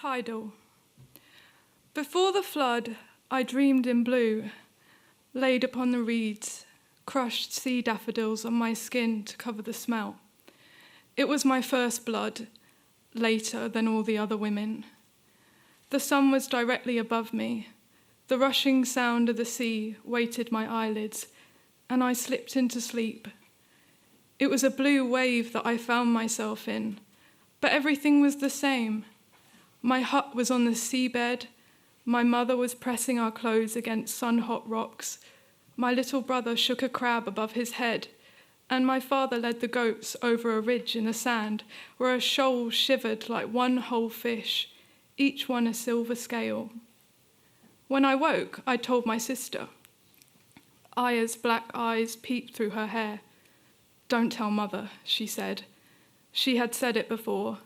Tidal. Before the flood, I dreamed in blue, laid upon the reeds, crushed sea daffodils on my skin to cover the smell. It was my first blood, later than all the other women. The sun was directly above me. The rushing sound of the sea weighted my eyelids, and I slipped into sleep. It was a blue wave that I found myself in, but everything was the same. My hut was on the seabed. My mother was pressing our clothes against sun-hot rocks. My little brother shook a crab above his head, and my father led the goats over a ridge in the sand where a shoal shivered like one whole fish, each one a silver scale. When I woke, I told my sister. Aya's black eyes peeped through her hair. "Don't tell Mother," she said. She had said it before.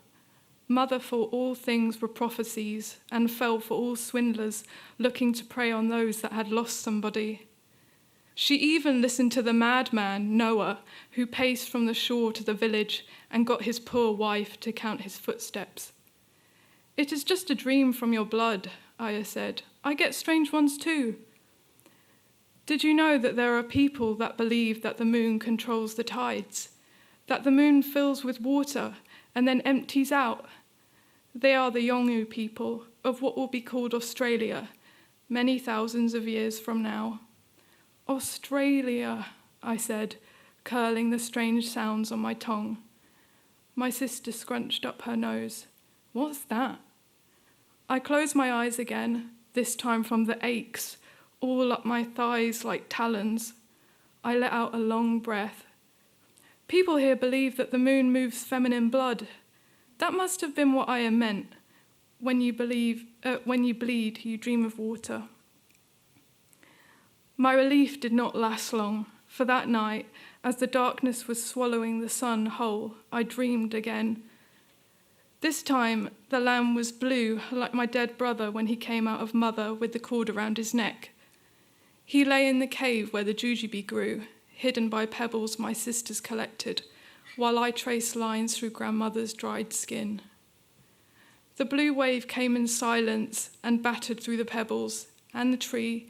Mother thought all things were prophecies and fell for all swindlers looking to prey on those that had lost somebody. She even listened to the madman, Noah, who paced from the shore to the village and got his poor wife to count his footsteps. "It is just a dream from your blood," Aya said. "I get strange ones too." Did you know that there are people that believe that the moon controls the tides, that the moon fills with water and then empties out? They are the Yolngu people of what will be called Australia many thousands of years from now. "Australia," I said, curling the strange sounds on my tongue. My sister scrunched up her nose. "What's that?" I closed my eyes again, this time from the aches, all up my thighs like talons. I let out a long breath. "People here believe that the moon moves feminine blood. That must have been what Aya meant. When you bleed, you dream of water." My relief did not last long, for that night, as the darkness was swallowing the sun whole, I dreamed again. This time, the land was blue, like my dead brother when he came out of Mother with the cord around his neck. He lay in the cave where the jujube grew, hidden by pebbles my sisters collected, while I traced lines through grandmother's dried skin. The blue wave came in silence and battered through the pebbles and the tree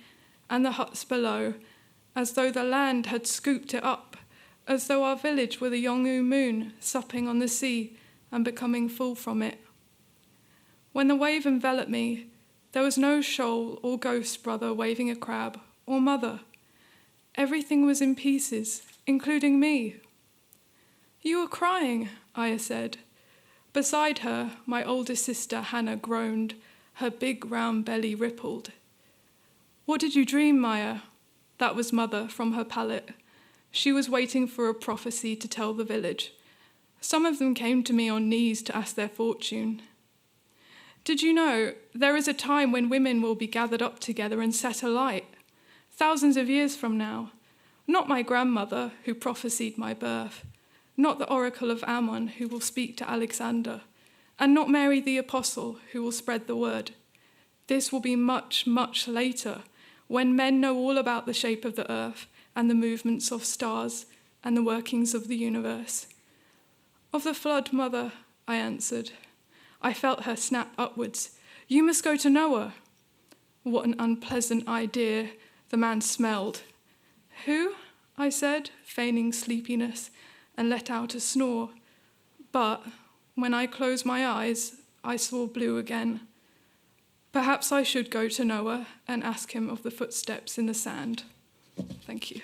and the huts below, as though the land had scooped it up, as though our village were the Yolngu moon supping on the sea and becoming full from it. When the wave enveloped me, there was no shoal or ghost brother waving a crab or mother. Everything was in pieces, including me. "You were crying," Aya said. Beside her, my older sister Hannah groaned. Her big round belly rippled. "What did you dream, Maya?" That was Mother from her pallet. She was waiting for a prophecy to tell the village. Some of them came to me on knees to ask their fortune. "Did you know there is a time when women will be gathered up together and set alight? Thousands of years from now. Not my grandmother, who prophesied my birth. Not the oracle of Ammon, who will speak to Alexander. And not Mary the Apostle, who will spread the word. This will be much, much later, when men know all about the shape of the earth and the movements of stars and the workings of the universe." "Of the flood, Mother," I answered. I felt her snap upwards. "You must go to Noah." What an unpleasant idea. The man smelled. "Who?" I said, feigning sleepiness, and let out a snore. But when I closed my eyes, I saw blue again. Perhaps I should go to Noah and ask him of the footsteps in the sand. Thank you.